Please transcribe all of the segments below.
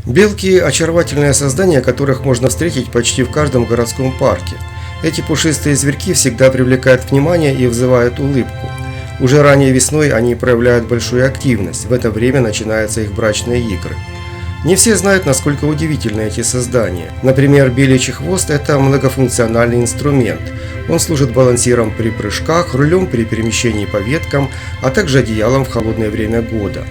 Белки – очаровательные создания, которых можно встретить почти в каждом городском парке. Эти пушистые зверьки всегда привлекают внимание и вызывают улыбку. Уже ранней весной они проявляют большую активность, в это время начинаются их брачные игры. Не все знают, насколько удивительны эти создания. Например, беличий хвост – это многофункциональный инструмент. Он служит балансиром при прыжках, рулем при перемещении по веткам, а также одеялом в холодное время года.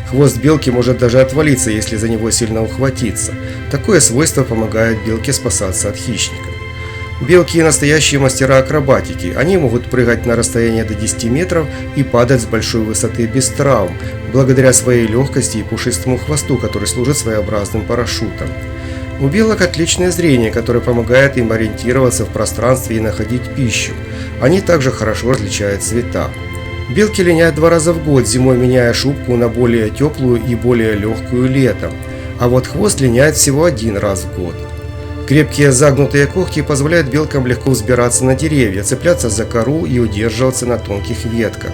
Хвост белки может даже отвалиться, если за него сильно ухватиться. Такое свойство помогает белке спасаться от хищников. Белки – настоящие мастера акробатики. Они могут прыгать на расстояние до 10 метров и падать с большой высоты без травм, благодаря своей легкости и пушистому хвосту, который служит своеобразным парашютом. У белок отличное зрение, которое помогает им ориентироваться в пространстве и находить пищу. Они также хорошо различают цвета. Белки линяют 2 раза в год, зимой меняя шубку на более теплую и более легкую летом. А вот хвост линяет всего 1 раз в год. Крепкие загнутые когти позволяют белкам легко взбираться на деревья, цепляться за кору и удерживаться на тонких ветках.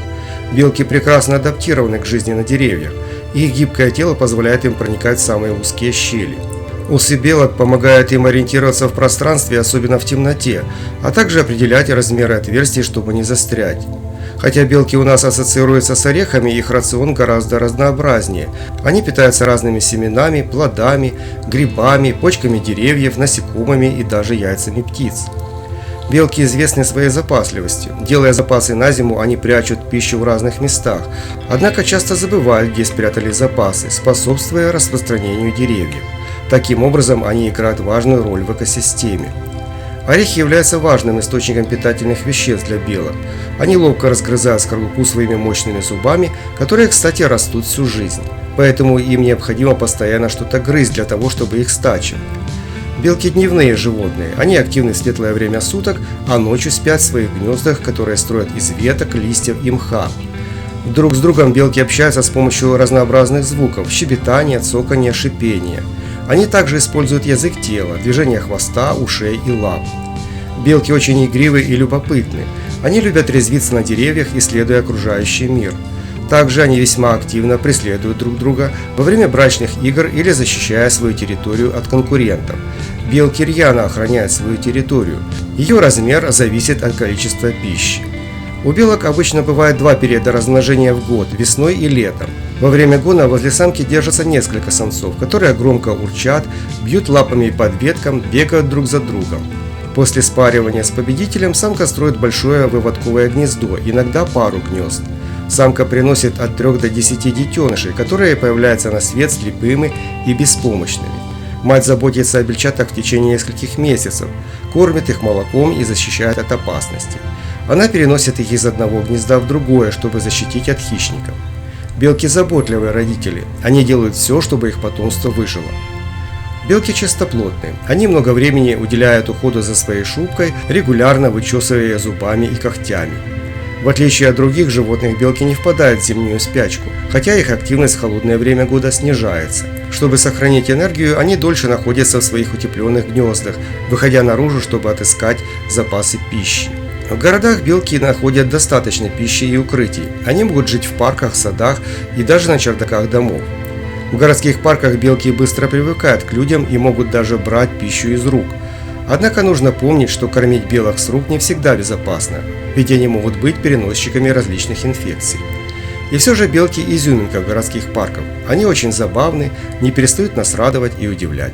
Белки прекрасно адаптированы к жизни на деревьях. Их гибкое тело позволяет им проникать в самые узкие щели. Усы белок помогают им ориентироваться в пространстве, особенно в темноте, а также определять размеры отверстий, чтобы не застрять. Хотя белки у нас ассоциируются с орехами, их рацион гораздо разнообразнее. Они питаются разными семенами, плодами, грибами, почками деревьев, насекомыми и даже яйцами птиц. Белки известны своей запасливостью. Делая запасы на зиму, они прячут пищу в разных местах, однако часто забывают, где спрятали запасы, способствуя распространению деревьев. Таким образом, они играют важную роль в экосистеме. Орехи являются важным источником питательных веществ для белок. Они ловко разгрызают скорлупу своими мощными зубами, которые, кстати, растут всю жизнь. Поэтому им необходимо постоянно что-то грызть для того, чтобы их стачивать. Белки дневные животные. Они активны в светлое время суток, а ночью спят в своих гнездах, которые строят из веток, листьев и мха. Друг с другом белки общаются с помощью разнообразных звуков – щебетания, цоканья, шипения. Они также используют язык тела, движение хвоста, ушей и лап. Белки очень игривы и любопытны. Они любят резвиться на деревьях, исследуя окружающий мир. Также они весьма активно преследуют друг друга во время брачных игр или защищая свою территорию от конкурентов. Белки рьяно охраняют свою территорию. Ее размер зависит от количества пищи. У белок обычно бывает 2 периода размножения в год – весной и летом. Во время гона возле самки держатся несколько самцов, которые громко урчат, бьют лапами по веткам, бегают друг за другом. После спаривания с победителем самка строит большое выводковое гнездо, иногда пару гнезд. Самка приносит от 3 до 10 детенышей, которые появляются на свет слепыми и беспомощными. Мать заботится о бельчатах в течение нескольких месяцев, кормит их молоком и защищает от опасности. Она переносит их из одного гнезда в другое, чтобы защитить от хищников. Белки заботливые родители, они делают все, чтобы их потомство выжило. Белки чистоплотные, они много времени уделяют уходу за своей шубкой, регулярно вычесывая ее зубами и когтями. В отличие от других животных, белки не впадают в зимнюю спячку, хотя их активность в холодное время года снижается. Чтобы сохранить энергию, они дольше находятся в своих утепленных гнездах, выходя наружу, чтобы отыскать запасы пищи. В городах белки находят достаточно пищи и укрытий. Они могут жить в парках, садах и даже на чердаках домов. В городских парках белки быстро привыкают к людям и могут даже брать пищу из рук. Однако нужно помнить, что кормить белок с рук не всегда безопасно, ведь они могут быть переносчиками различных инфекций. И все же белки – изюминка городских парков. Они очень забавны, не перестают нас радовать и удивлять.